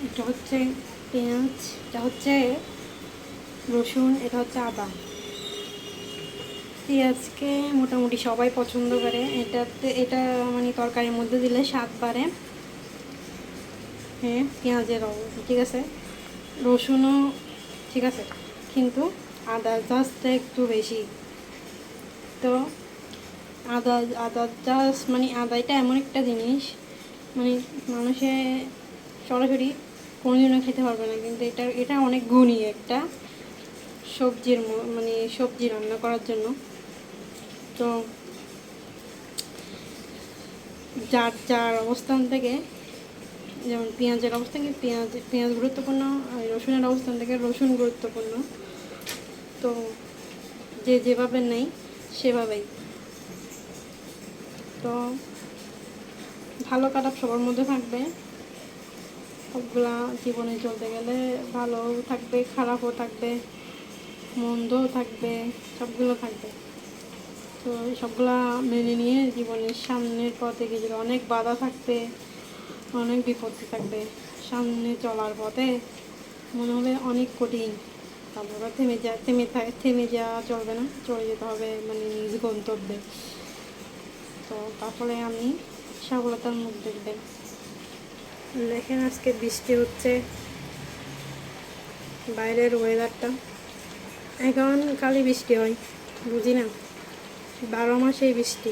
এটা হচ্ছে পেঁয়াজ, এটা হচ্ছে রসুন, এটা হচ্ছে আদা। পেঁয়াজকে মোটামুটি সবাই পছন্দ করে, এটা মানে তরকারির মধ্যে দিলে স্বাদ বাড়ে। হ্যাঁ, পেঁয়াজের অবস্থা ঠিক আছে, রসুনও ঠিক আছে, কিন্তু আদা জাস্ট একটু বেশি। তো আদা আদা জাস্ট মানে আদাটা এমন একটা জিনিস, মানে মানুষে সরাসরি কোনোদিনও খেতে পারবে না, কিন্তু এটা অনেক গুণী একটা সবজির মানে সবজি রান্না করার জন্য। তো যার যার অবস্থান থেকে, যেমন পেঁয়াজের অবস্থান থেকে পেঁয়াজ গুরুত্বপূর্ণ, আর রসুনের অবস্থান থেকে রসুন গুরুত্বপূর্ণ। তো যে যেভাবে নেই সেভাবেই। তো ভালো খারাপ সবার মধ্যে থাকবে, সবগুলা জীবনে চলতে গেলে ভালোও থাকবে, খারাপও থাকবে, মন্দও থাকবে, সবগুলো থাকবে। তো সবগুলা মেনে নিয়ে জীবনের সামনের পথে গেলে অনেক বাধা থাকবে, অনেক বিপত্তি থাকবে। সামনে চলার পথে মনে হবে অনেক কঠিন, তারপরে থেমে যাওয়া চলবে না, চলে যেতে হবে মানে নিজ গন্তব্যে। তো তারপরে আমি সফলতার মুখ দেখবেন। দেখেন আজকে বৃষ্টি হচ্ছে, বাইরের ওয়েদারটা। এখন খালি বৃষ্টি হয়, বুঝি না, 12 মাসেই বৃষ্টি।